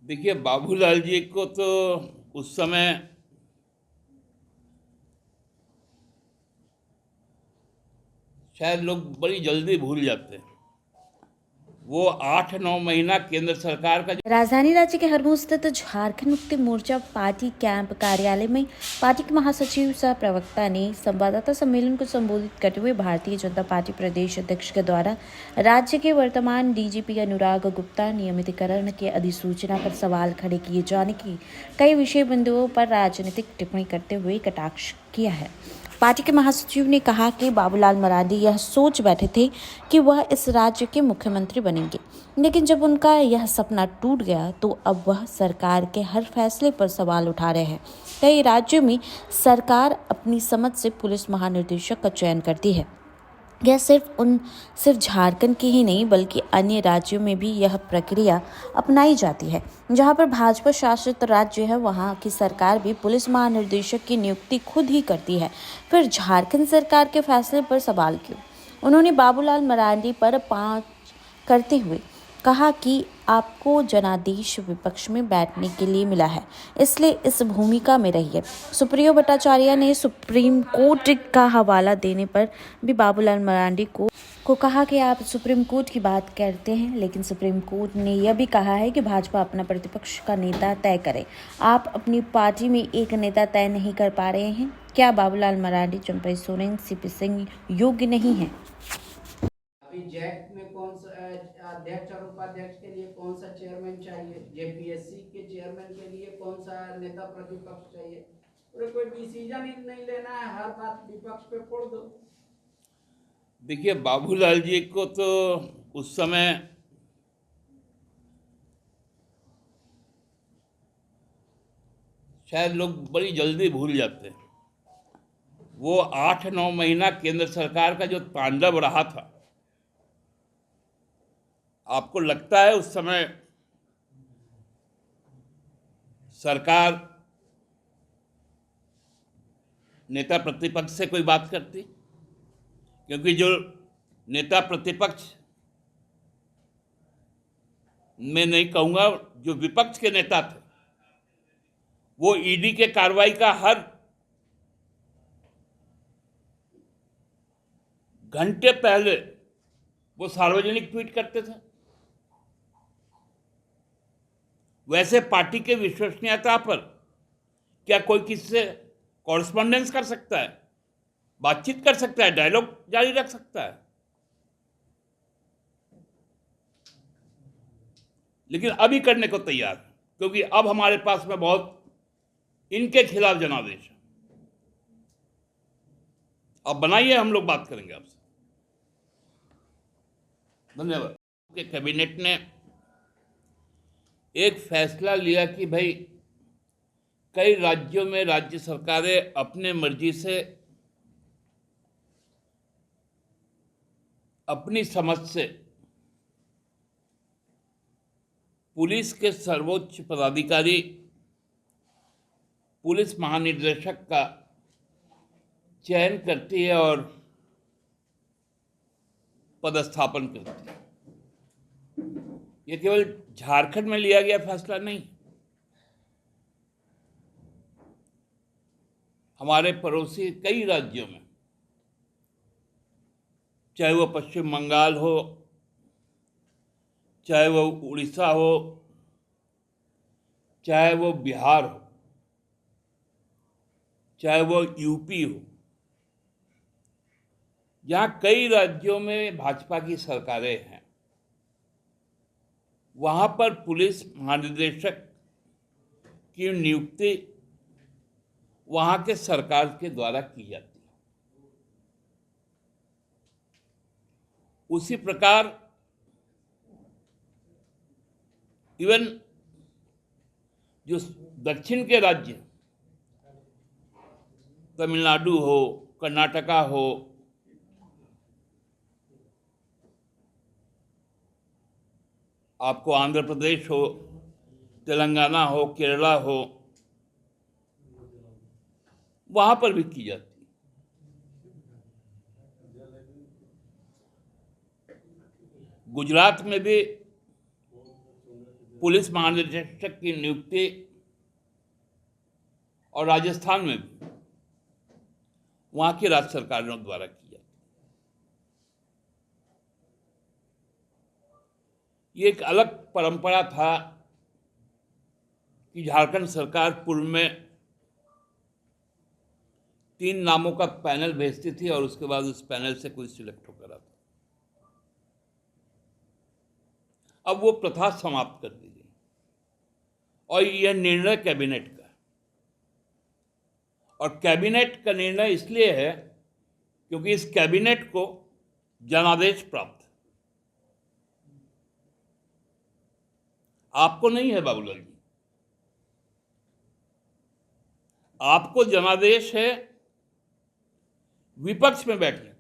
देखिए, बाबूलाल जी को तो उस समय शायद लोग बड़ी जल्दी भूल जाते हैं। वो 8-9 महीना केंद्र सरकार का राजधानी रांची के हरमू स्थित झारखंड मुक्ति मोर्चा पार्टी कैंप कार्यालय में पार्टी के महासचिव सह प्रवक्ता ने संवाददाता सम्मेलन को संबोधित करते हुए भारतीय जनता पार्टी प्रदेश अध्यक्ष के द्वारा राज्य के वर्तमान डीजीपी अनुराग गुप्ता नियमितीकरण की अधिसूचना पर सवाल खड़े किए जाने की कई विषय बिंदुओं पर राजनीतिक टिप्पणी करते हुए कटाक्ष किया है। पार्टी के महासचिव ने कहा कि बाबूलाल मरांडी यह सोच बैठे थे कि वह इस राज्य के मुख्यमंत्री बनेंगे, लेकिन जब उनका यह सपना टूट गया तो अब वह सरकार के हर फैसले पर सवाल उठा रहे हैं। कई राज्यों में सरकार अपनी समझ से पुलिस महानिदेशक का चयन करती है। यह सिर्फ झारखंड के ही नहीं बल्कि अन्य राज्यों में भी यह प्रक्रिया अपनाई जाती है। जहां पर भाजपा शासित राज्य है वहां की सरकार भी पुलिस महानिदेशक की नियुक्ति खुद ही करती है। फिर झारखंड सरकार के फैसले पर सवाल क्यों? उन्होंने बाबूलाल मरांडी पर पांच करते हुए कहा कि आपको जनादेश विपक्ष में बैठने के लिए मिला है, इसलिए इस भूमिका में रहिए। सुप्रियो भट्टाचार्य ने सुप्रीम कोर्ट का हवाला देने पर भी बाबूलाल मरांडी को कहा कि आप सुप्रीम कोर्ट की बात करते हैं, लेकिन सुप्रीम कोर्ट ने यह भी कहा है कि भाजपा अपना प्रतिपक्ष का नेता तय करे। आप अपनी पार्टी में एक नेता तय नहीं कर पा रहे हैं। क्या बाबूलाल मरांडी, चंपई सोरेन, सीपी सिंह योग्य नहीं है? जैक में कौन सा अध्यक्ष और उपाध्यक्ष के लिए कौन सा चेयरमैन चाहिए, जेपीएससी के चेयरमैन के लिए कौन सा नेता प्रतिपक्ष चाहिए, और कोई डिसीजन ही नहीं लेना है, हर बात विपक्ष पे फोड़ दो। देखिए, बाबूलाल जी को तो उस समय शायद लोग बड़ी जल्दी भूल जाते हैं। वो 8-9 महीना केंद्र सरकार का जो तांडव रहा था, आपको लगता है उस समय सरकार नेता प्रतिपक्ष से कोई बात करती? क्योंकि जो नेता प्रतिपक्ष, मैं नहीं कहूंगा, जो विपक्ष के नेता थे, वो ईडी के कार्रवाई का हर घंटे पहले वो सार्वजनिक ट्वीट करते थे। वैसे पार्टी के विश्वसनीयता पर क्या कोई किसी से कॉरेस्पॉन्डेंस कर सकता है, बातचीत कर सकता है, डायलॉग जारी रख सकता है? लेकिन अभी करने को तैयार है, क्योंकि अब हमारे पास में बहुत इनके खिलाफ जनादेश है। अब बनाइए, हम लोग बात करेंगे आपसे। धन्यवाद। कैबिनेट ने एक फैसला लिया कि भाई कई राज्यों में राज्य सरकारें अपने मर्जी से, अपनी समझ से पुलिस के सर्वोच्च पदाधिकारी, पुलिस महानिदेशक का चयन करती है और पदस्थापन करती है। ये केवल झारखंड में लिया गया फैसला नहीं, हमारे पड़ोसी कई राज्यों में, चाहे वो पश्चिम बंगाल हो, चाहे वो उड़ीसा हो, चाहे वो बिहार हो, चाहे वो यूपी हो, जहां कई राज्यों में भाजपा की सरकारें हैं, वहां पर पुलिस महानिदेशक की नियुक्ति वहां के सरकार के द्वारा की जाती है। उसी प्रकार इवन जो दक्षिण के राज्य, तमिलनाडु हो, कर्नाटका हो, आपको आंध्र प्रदेश हो, तेलंगाना हो, केरला हो, वहां पर भी की जाती है। गुजरात में भी पुलिस महानिदेशक की नियुक्ति और राजस्थान में भी वहां की राज्य सरकारों द्वारा की जाती। ये एक अलग परंपरा था कि झारखंड सरकार पूर्व में 3 नामों का पैनल भेजती थी और उसके बाद उस पैनल से कोई सिलेक्ट होकर आता। अब वो प्रथा समाप्त कर दी गई और यह निर्णय कैबिनेट का है। और कैबिनेट का निर्णय इसलिए है क्योंकि इस कैबिनेट को जनादेश प्राप्त है। आपको नहीं है बाबूलाल जी, आपको जनादेश है विपक्ष में बैठने का,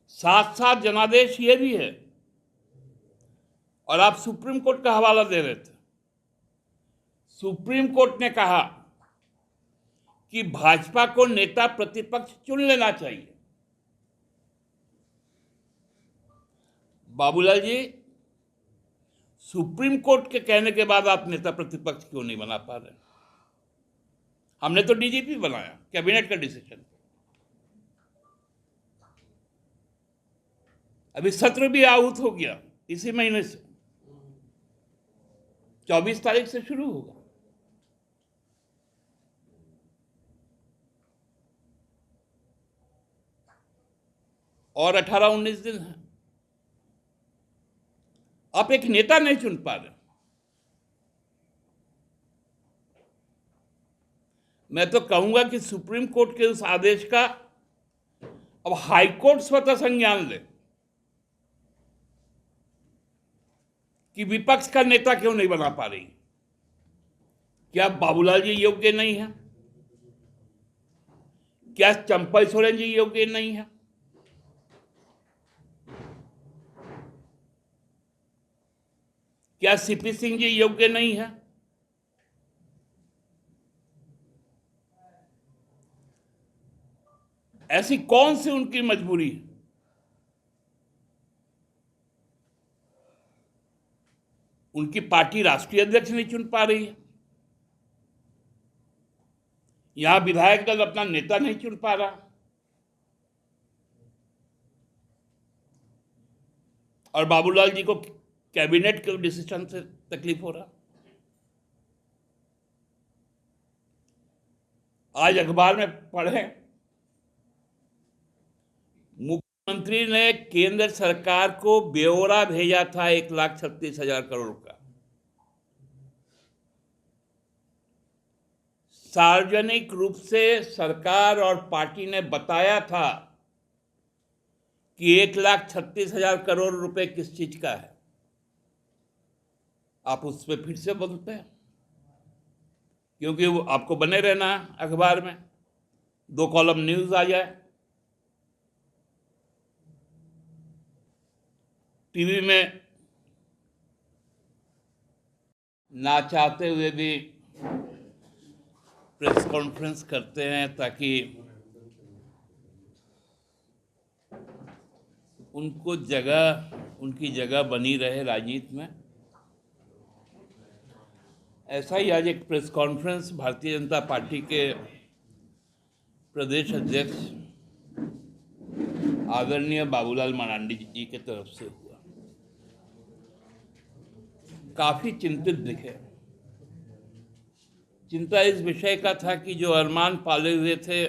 साथ साथ जनादेश ये भी है, और आप सुप्रीम कोर्ट का हवाला दे रहे थे। सुप्रीम कोर्ट ने कहा कि भाजपा को नेता प्रतिपक्ष चुन लेना चाहिए। बाबूलाल जी, सुप्रीम कोर्ट के कहने के बाद आप नेता प्रतिपक्ष क्यों नहीं बना पा रहे? हमने तो डीजीपी बनाया, कैबिनेट का डिसीजन। अभी सत्र भी आहूत हो गया, इसी महीने से 24 तारीख से शुरू होगा। और 18-19 दिन है। आप एक नेता नहीं चुन पा रहे। मैं तो कहूंगा कि सुप्रीम कोर्ट के उस आदेश का अब हाई कोर्ट स्वतः संज्ञान ले कि विपक्ष का नेता क्यों नहीं बना पा रही। क्या बाबूलाल जी योग्य नहीं है? क्या चंपल सोरेन जी योग्य नहीं है? क्या सीपी सिंह जी योग्य नहीं है? ऐसी कौन सी उनकी मजबूरी है? उनकी पार्टी राष्ट्रीय अध्यक्ष नहीं चुन पा रही है, यहां विधायक दल अपना नेता नहीं चुन पा रहा, और बाबूलाल जी को कैबिनेट के डिसीजन से तकलीफ हो रहा। आज अखबार में पढ़े, मुख्यमंत्री ने केंद्र सरकार को ब्यौरा भेजा था 1,36,000 करोड़ का। सार्वजनिक रूप से सरकार और पार्टी ने बताया था कि 1,36,000 करोड़ रुपए किस चीज का है। आप उस पर फिर से बोलते हैं क्योंकि वो आपको बने रहना है अखबार में, 2 कॉलम न्यूज आ जाए, टीवी में ना चाहते हुए भी प्रेस कॉन्फ्रेंस करते हैं ताकि उनकी जगह बनी रहे राजनीति में। ऐसा ही आज एक press conference Bharatiya Janata party के प्रदेश अध्यक्ष आदरणीय बाबूलाल मरांडी जी की तरफ से हुआ। काफी चिंतित दिखे। चिंता इस विषय का था कि जो अरमान पाले हुए थे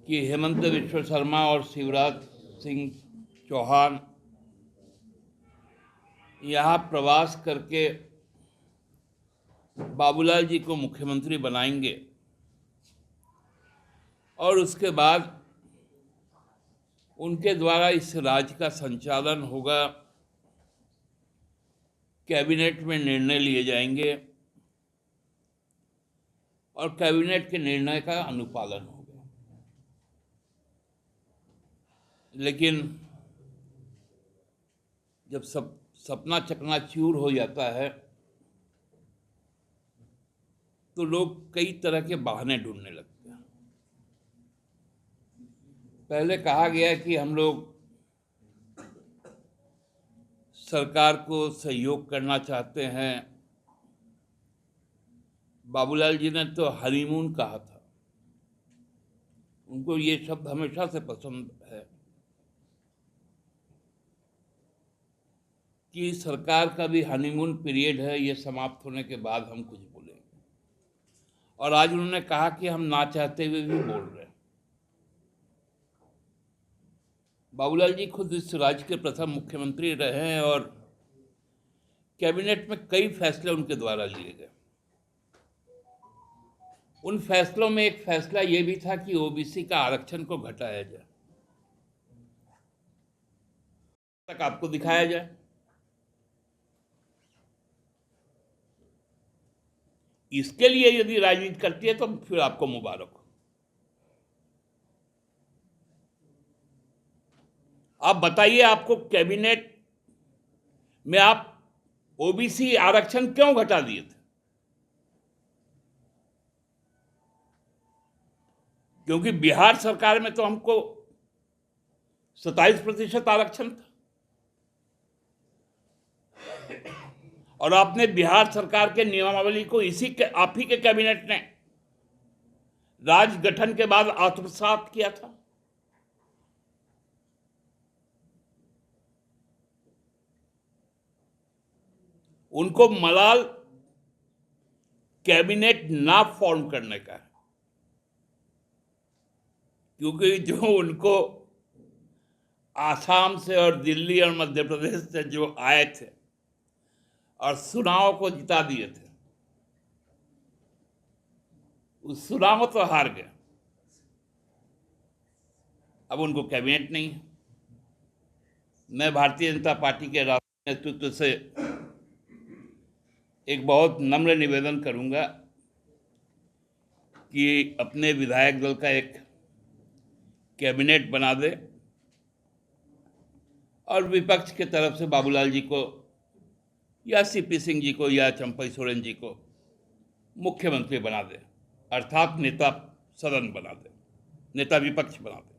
कि हेमंत बिश्व शर्मा और शिवराज सिंह चौहान यहाँ प्रवास करके बाबूलाल जी को मुख्यमंत्री बनाएंगे और उसके बाद उनके द्वारा इस राज्य का संचालन होगा, कैबिनेट में निर्णय लिए जाएंगे और कैबिनेट के निर्णय का अनुपालन होगा। लेकिन जब सपना चकनाचूर हो जाता है तो लोग कई तरह के बहाने ढूंढने लगते हैं। पहले कहा गया कि हम लोग सरकार को सहयोग करना चाहते हैं। बाबूलाल जी ने तो हनीमून कहा था, उनको ये शब्द हमेशा से पसंद है कि सरकार का भी हनीमून पीरियड है, ये समाप्त होने के बाद हम कुछ बोलेंगे। और आज उन्होंने कहा कि हम ना चाहते हुए भी बोल रहे हैं। बाबूलाल जी खुद इस राज्य के प्रथम मुख्यमंत्री रहे हैं और कैबिनेट में कई फैसले उनके द्वारा लिए गए। उन फैसलों में एक फैसला यह भी था कि ओबीसी का आरक्षण को घटाया जाए, तक आपको दिखाया जाए। इसके लिए यदि राजनीति करती है तो फिर आपको मुबारक हो। आप बताइए, आपको कैबिनेट में आप ओबीसी आरक्षण क्यों घटा दिए थे? क्योंकि बिहार सरकार में तो हमको 27% आरक्षण था और आपने बिहार सरकार के नियमावली को आप ही के कैबिनेट ने राज्य गठन के बाद आत्मसात किया था। उनको मलाल कैबिनेट ना फॉर्म करने का है, क्योंकि जो उनको आसाम से और दिल्ली और मध्य प्रदेश से जो आए थे और चुनाव को जिता दिए थे, उस चुनाव तो हार गए। अब उनको कैबिनेट नहीं है। मैं भारतीय जनता पार्टी के राष्ट्रीय नेतृत्व से एक बहुत नम्र निवेदन करूंगा कि अपने विधायक दल का एक कैबिनेट बना दे और विपक्ष के तरफ से बाबूलाल जी को या सीपी सिंह जी को या चंपई सोरेन जी को मुख्यमंत्री बना दे, अर्थात नेता सदन बना दे, नेता विपक्ष बना दे।